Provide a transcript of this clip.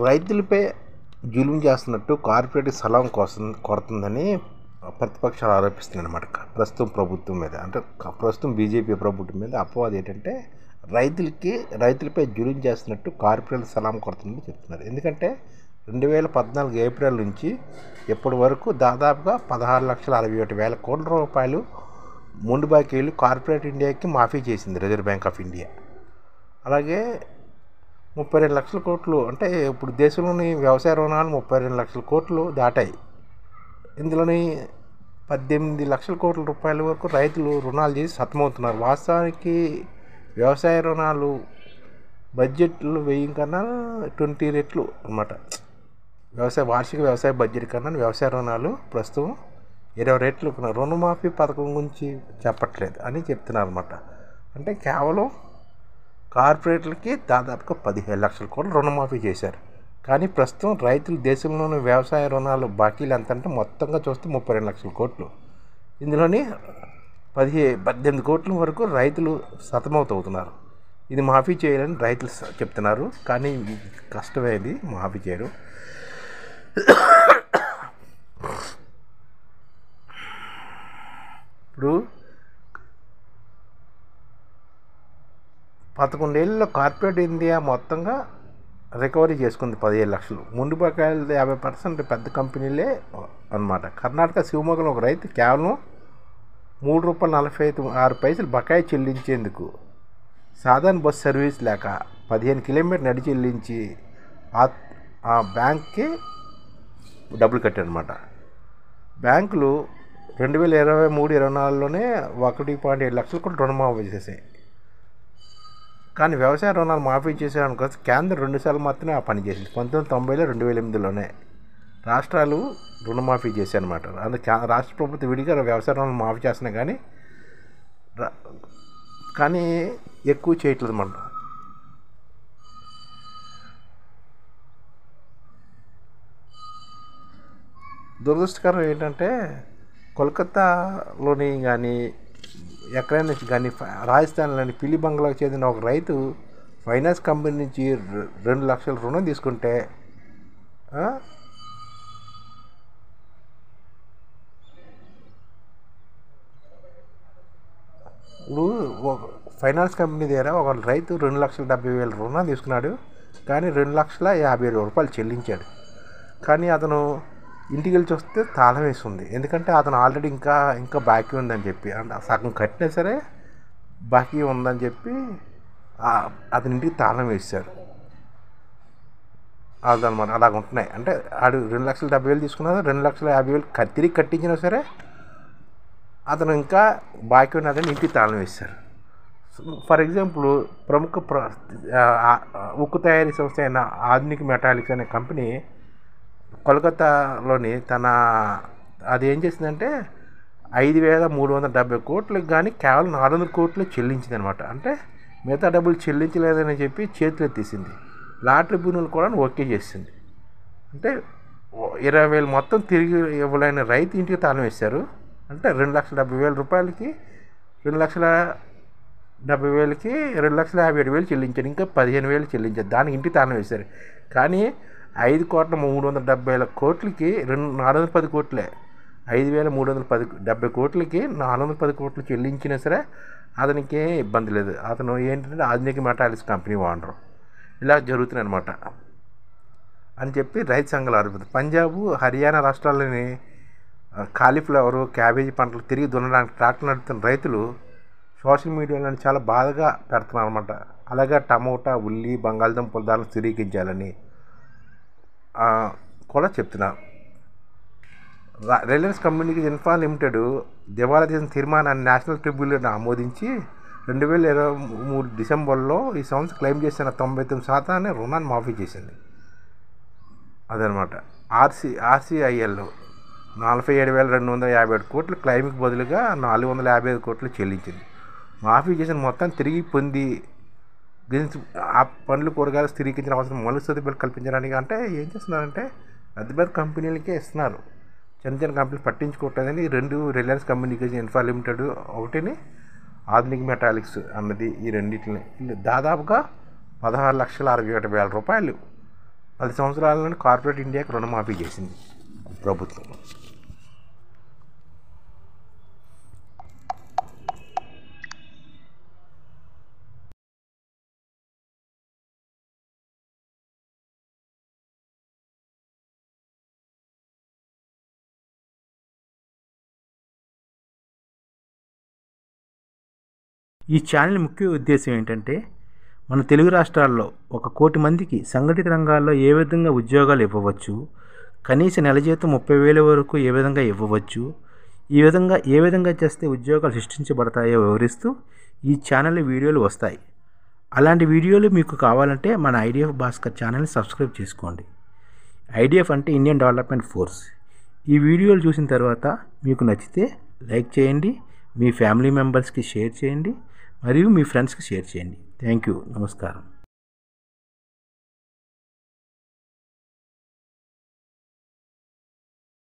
రైతులపై జులుం చేస్తున్నట్టు కార్పొరేట్ సలాం కోసం కొడుతుందని ప్రతిపక్షాలు ఆరోపిస్తున్నాయన్నమాట. ప్రస్తుతం ప్రభుత్వం మీద, అంటే ప్రస్తుతం బీజేపీ ప్రభుత్వం మీద అపవాదం ఏంటంటే రైతులపై జులుం చేస్తున్నట్టు కార్పొరేట్ సలాం కొడుతుందని చెప్తున్నారు. ఎందుకంటే 2014 ఏప్రిల్ నుంచి ఇప్పటి వరకు దాదాపుగా 16,61,000 కోట్ల రూపాయలు మొండి బాకీలు కార్పొరేట్ ఇండియాకి మాఫీ చేసింది రిజర్వ్ బ్యాంక్ ఆఫ్ ఇండియా. అలాగే 32 లక్షల కోట్లు, అంటే ఇప్పుడు దేశంలోని వ్యవసాయ రుణాలు 32 లక్షల కోట్లు దాటాయి. ఇందులోని 18 లక్షల కోట్ల రూపాయల వరకు రైతులు రుణాలు చేసి సతమవుతున్నారు. వాస్తవానికి వ్యవసాయ రుణాలు బడ్జెట్లు 1000 కన్నా 20 రెట్లు అన్నమాట. వార్షిక వ్యవసాయ బడ్జెట్ కన్నా వ్యవసాయ రుణాలు ప్రస్తుతం 20 రెట్లు. రుణమాఫీ పథకం గురించి చెప్పట్లేదు అని చెప్తున్నారు అన్నమాట. అంటే కేవలం కార్పొరేట్లకి దాదాపుగా 15 లక్షల కోట్లు రుణమాఫీ చేశారు. కానీ ప్రస్తుతం రైతులు దేశంలోని వ్యవసాయ రుణాలు బాకీలు ఎంత అంటే మొత్తంగా చూస్తే 32 లక్షల కోట్లు. ఇందులోని 18 కోట్ల వరకు రైతులు సతమవుతున్నారు. ఇది మాఫీ చేయాలని రైతులు చెప్తున్నారు. కానీ కష్టమే, ఇది మాఫీ చేయరు. ఇప్పుడు 11 ఏళ్ళలో కార్పొరేట్ ఇండియా మొత్తంగా రికవరీ చేసుకుంది 15 లక్షలు. ముందు బకాయిలు 50% పెద్ద కంపెనీలే అన్నమాట. కర్ణాటక శివమొగ్గలో ఒక రైతు కేవలం ₹3.46 బకాయి చెల్లించేందుకు సాధారణ బస్సు సర్వీస్ లేక 15 కిలోమీటర్ నడి చెల్లించి ఆ బ్యాంక్కి డబ్బులు కట్టారనమాట. బ్యాంకులు 2023-24లోనే 1.7 లక్షల కోట్లు రుణమాఫీ చేశాయి. కానీ వ్యవసాయ రుణాలు మాఫీ చేసేదానికోసం కేంద్రం 2 సార్లు మాత్రమే ఆ పని చేసింది. 1990లో 2008లోనే రాష్ట్రాలు రుణమాఫీ చేశాయన్నమాట. అందుకే రాష్ట్ర ప్రభుత్వం విడిగా వ్యవసాయ రుణాలు మాఫీ చేస్తున్నాయి, కానీ ఎక్కువ చేయట్లేదు అన్నమాట. దురదృష్టకరం ఏంటంటే కోల్కతాలోని కానీ ఎక్కడైనా కానీ రాజస్థాన్లోని పిల్లి బంగ్లాకు చెందిన ఒక రైతు ఫైనాన్స్ కంపెనీ నుంచి 2 లక్షల రుణం తీసుకుంటే ఇప్పుడు ఫైనాన్స్ కంపెనీ దగ్గర ఒక రైతు 2,70,000 రుణం తీసుకున్నాడు. కానీ 2,50,000 రూపాయలు చెల్లించాడు. కానీ అతను ఇంటికి వెళ్ళి చూస్తే తాళం వేసి ఉంది. ఎందుకంటే అతను ఆల్రెడీ ఇంకా బాకీ ఉందని చెప్పి, అంటే సగం కట్టినా సరే బాకీ ఉందని చెప్పి అతని ఇంటికి తాళం వేశారు. అదనమాట. అలాగ ఉంటున్నాయి. అంటే ఆడు 2,70,000 తీసుకున్నా 2,50,000 తిరిగి కట్టించినా సరే అతను ఇంకా బాకీ ఉన్నదని ఇంటికి తాళం వేశారు. ఫర్ ఎగ్జాంపుల్, ప్రముఖ ఉక్కు తయారీ సంస్థ అయిన ఆధునిక మెటాలిక్స్ అనే కంపెనీ కోల్కతాలోని అది ఏం చేసిందంటే 5,370 కోట్లకు కానీ కేవలం 400 కోట్లు చెల్లించింది అనమాట. అంటే మిగతా డబ్బులు చెల్లించలేదని చెప్పి చేతులు ఎత్తేసింది. లా ట్రిబ్యునల్ కూడా ఓకే చేసింది. అంటే 20,000 మొత్తం తిరిగి ఇవ్వలేని రైతు ఇంటికి తాళం వేశారు. అంటే 2,70,000 రూపాయలకి 2,70,000కి 2,57,000 చెల్లించారు. ఇంకా 15,000 చెల్లించారు. దానికి ఇంటికి తాళం వేశారు. కానీ 5,370 కోట్లకి 410 కోట్లే, 5,370 కోట్లకి 410 కోట్లు చెల్లించినా సరే అతనికి ఇబ్బంది లేదు. అతను ఏంటంటే ఆధునిక మెటాలిక్స్ కంపెనీ ఓనరు. ఇలా జరుగుతున్నాయి అనమాట అని చెప్పి రైతు సంఘాలు ఆరోపిస్తారు. పంజాబ్, హర్యానా రాష్ట్రాల్లోని కాలీఫ్లవరు, క్యాబేజీ పంటలు తిరిగి దున్నడానికి ట్రాక్టర్ నడుపుతున్న రైతులు సోషల్ మీడియాలో చాలా బాధగా పెడుతున్నారు అనమాట. అలాగే టమోటా, ఉల్లి, బంగాళదుంపల ధరలు స్థిరీకరించాలని కూడా చెప్తున్నారు. రిలయన్స్ కమ్యూనికేషన్ ఇన్ఫ్రా లిమిటెడ్ దివాలా తీసిన తీర్మానాన్ని నేషనల్ ట్రిబ్యునల్ ఆమోదించి 2023 డిసెంబర్లో ఈ సంస్థ క్లెయిమ్ చేసిన 99% రుణాన్ని మాఫీ చేసింది. అదనమాట. ఆర్సీఐఎల్ 47,257 కోట్లు క్లెయిమ్కి బదులుగా 455 కోట్లు చెల్లించింది. మాఫీ చేసిన మొత్తం తిరిగి పొంది ఆ పండ్లు, కూరగాయలు స్థిరీకరించిన అవసరం మౌలిక సదుపాయాలు కల్పించడానికి అంటే ఏం చేస్తున్నారంటే పెద్ద కంపెనీలకే ఇస్తున్నారు. చిన్న కంపెనీలు పట్టించుకోవట్లేదని 2 రిలయన్స్ కమ్యూనికేషన్ ఇన్ఫ్రా లిమిటెడ్, ఒకటిని ఆధునిక మెటాలిక్స్ అన్నది, ఈ రెండింటిని దాదాపుగా 16,61,000 రూపాయలు 10 సంవత్సరాలలో కార్పొరేట్ ఇండియాకి రుణమాఫీ చేసింది ప్రభుత్వం. ఈ ఛానల్ ముఖ్య ఉద్దేశం ఏంటంటే మన తెలుగు రాష్ట్రాల్లో 1 కోటి మందికి సంఘటిత రంగాల్లో ఏ విధంగా ఉద్యోగాలు ఇవ్వవచ్చు, కనీస నెల జీతం 30,000 వరకు ఏ విధంగా ఇవ్వవచ్చు, ఏ విధంగా చేస్తే ఉద్యోగాలు సృష్టించబడతాయో వివరిస్తూ ఈ ఛానల్ వీడియోలు వస్తాయి. అలాంటి వీడియోలు మీకు కావాలంటే మన ఐడిఎఫ్ భాస్కర్ ఛానల్ని సబ్స్క్రైబ్ చేసుకోండి. ఐడిఎఫ్ అంటే ఇండియన్ డెవలప్మెంట్ ఫోర్స్. ఈ వీడియోలు చూసిన తర్వాత మీకు నచ్చితే లైక్ చేయండి, మీ ఫ్యామిలీ మెంబర్స్కి షేర్ చేయండి మరియు మీ ఫ్రెండ్స్కి షేర్ చేయండి. Thank you. నమస్కారం.